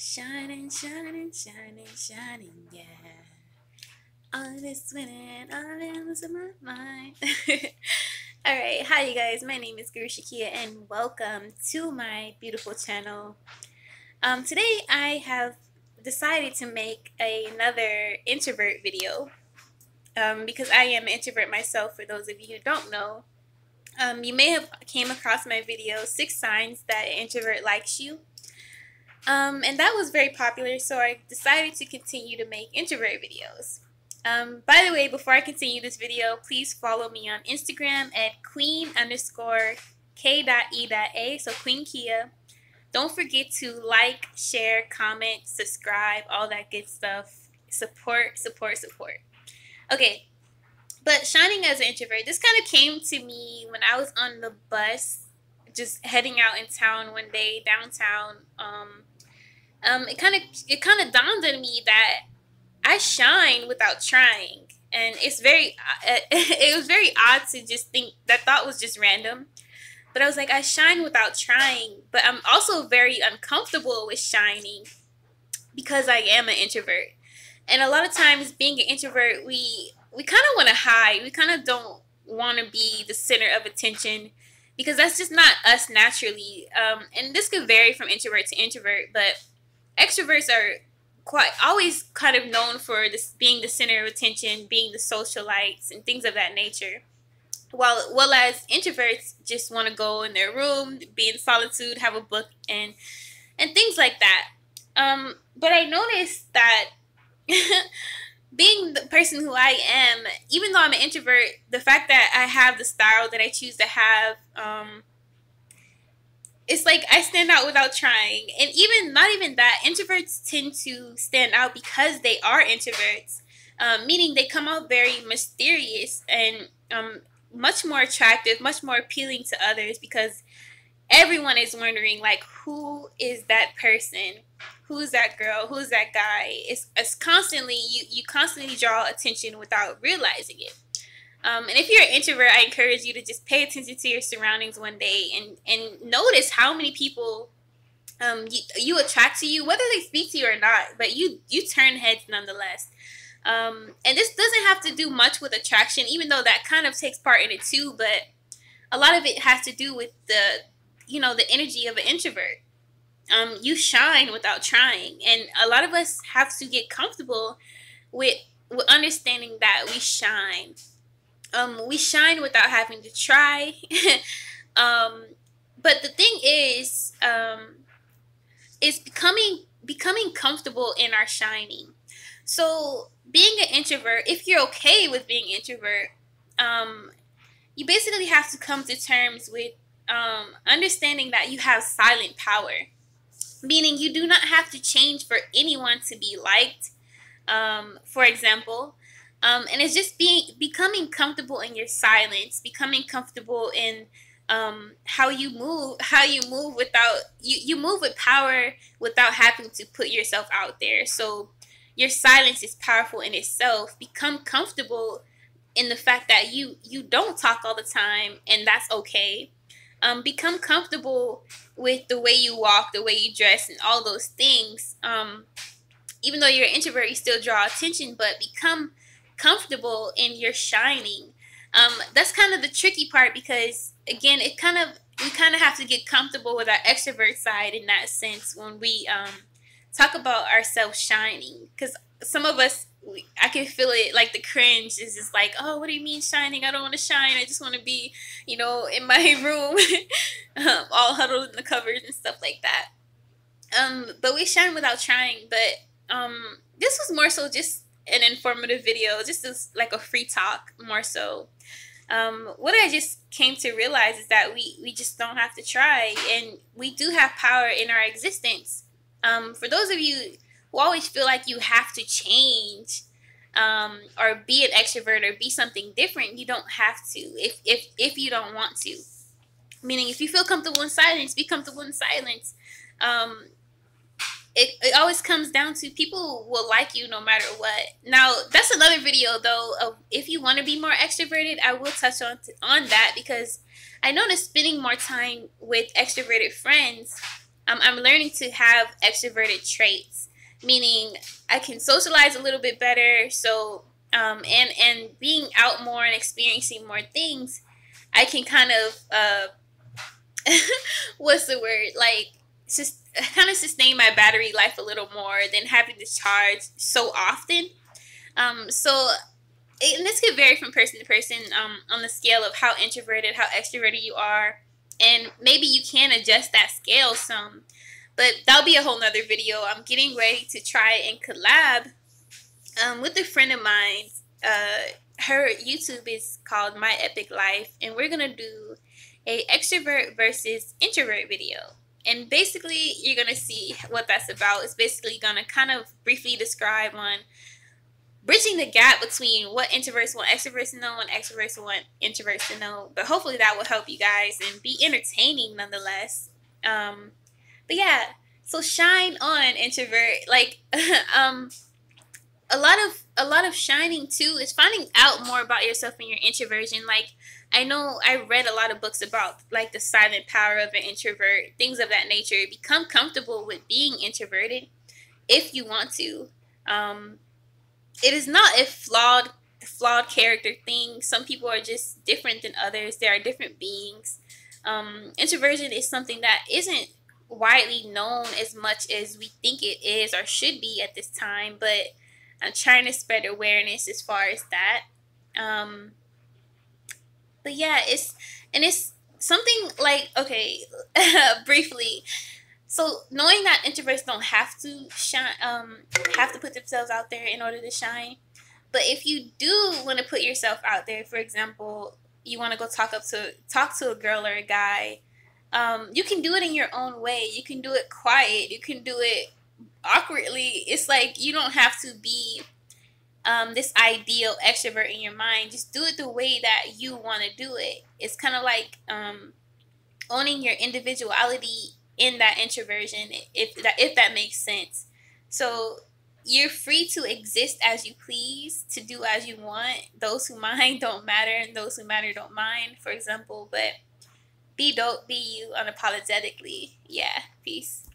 Shining, shining, shining, shining, yeah. All this winning, all this in my mind. Alright, hi you guys. My name is Guru Shakia and welcome to my beautiful channel. Today I have decided to make another introvert video because I am an introvert myself. For those of you who don't know, you may have came across my video, 6 Signs That an Introvert Likes You. And that was very popular, so I decided to continue to make introvert videos. By the way, before I continue this video, please follow me on Instagram at queen_k.e.a, so Queen Kia. Don't forget to like, share, comment, subscribe, all that good stuff. Support, support, support. Okay, but shining as an introvert, this kind of came to me when I was on the bus, just heading out in town one day, downtown. It kind of dawned on me that I shine without trying, and it was very odd to just think that thought was just random. But I was like, I shine without trying, but I'm also very uncomfortable with shining because I am an introvert. And a lot of times, being an introvert, we kind of want to hide. We kind of don't want to be the center of attention because that's just not us naturally. And this could vary from introvert to introvert, but extroverts are quite always kind of known for this being the center of attention, being the socialites, and things of that nature. Well as introverts just want to go in their room, be in solitude, have a book, and things like that. But I noticed that being the person who I am, even though I'm an introvert, the fact that I have the style that I choose to have, it's like I stand out without trying. And even not even that, introverts tend to stand out because they are introverts, meaning they come out very mysterious and much more attractive, much more appealing to others because everyone is wondering, like, who is that person? Who's that girl? Who's that guy? It's constantly, you constantly draw attention without realizing it. And if you're an introvert, I encourage you to just pay attention to your surroundings one day and notice how many people you attract to you, whether they speak to you or not, but you turn heads nonetheless. And this doesn't have to do much with attraction, even though that kind of takes part in it too, but a lot of it has to do with the energy of an introvert. You shine without trying, and a lot of us have to get comfortable with understanding that we shine. We shine without having to try. But the thing is becoming comfortable in our shining. So being an introvert, if you're okay with being an introvert, you basically have to come to terms with understanding that you have silent power, meaning you do not have to change for anyone to be liked. For example, and it's just becoming comfortable in your silence, becoming comfortable in how you move without you move with power without having to put yourself out there. So your silence is powerful in itself. Become comfortable in the fact that you don't talk all the time, and that's okay. Become comfortable with the way you walk, the way you dress, and all those things. Even though you're an introvert, you still draw attention, but become comfortable in your shining. That's kind of the tricky part because, again, we kind of have to get comfortable with our extrovert side in that sense when we talk about ourselves shining. Because some of us, I can feel it, like the cringe is just like, oh, what do you mean shining? I don't want to shine. I just want to be, in my room, all huddled in the covers and stuff like that. But we shine without trying. But this was more so just an informative video, just as like a free talk, more so. What I just came to realize is that we just don't have to try, and we do have power in our existence. For those of you who always feel like you have to change, or be an extrovert or be something different, you don't have to if you don't want to. Meaning, if you feel comfortable in silence, be comfortable in silence. It always comes down to people will like you no matter what. Now, that's another video, though, of if you want to be more extroverted. I will touch on that because I noticed spending more time with extroverted friends, I'm learning to have extroverted traits, meaning I can socialize a little bit better. So and being out more and experiencing more things, I can kind of what's the word, like just kind of sustain my battery life a little more than having to charge so often. So and this could vary from person to person, on the scale of how introverted, how extroverted you are, and maybe you can adjust that scale some. But that'll be a whole nother video. I'm getting ready to try and collab with a friend of mine. Her YouTube is called My Epic Life, and we're gonna do a extrovert versus introvert video. And basically, you're gonna see what that's about. It's basically gonna kind of briefly describe on bridging the gap between what introverts want extroverts to know and extroverts want introverts to know. But hopefully that will help you guys and be entertaining nonetheless. But yeah, so shine on, introvert. Like a lot of shining too is finding out more about yourself and your introversion. Like I know I read a lot of books about like the silent power of an introvert, things of that nature. Become comfortable with being introverted if you want to. It is not a flawed character thing. Some people are just different than others. They are different beings. Introversion is something that isn't widely known as much as we think it is or should be at this time, but I'm trying to spread awareness as far as that. Um, but yeah, it's something like, okay, briefly. So knowing that introverts don't have to shine, have to put themselves out there in order to shine. But if you do want to put yourself out there, for example, you want to go talk to a girl or a guy, you can do it in your own way. You can do it quiet. You can do it awkwardly. It's like you don't have to be this ideal extrovert in your mind. Just do it the way that you want to do it. It's kind of like owning your individuality in that introversion, if that makes sense. So you're free to exist as you please, to do as you want. Those who mind don't matter, and those who matter don't mind, for example. But be dope, be you unapologetically. Yeah, peace.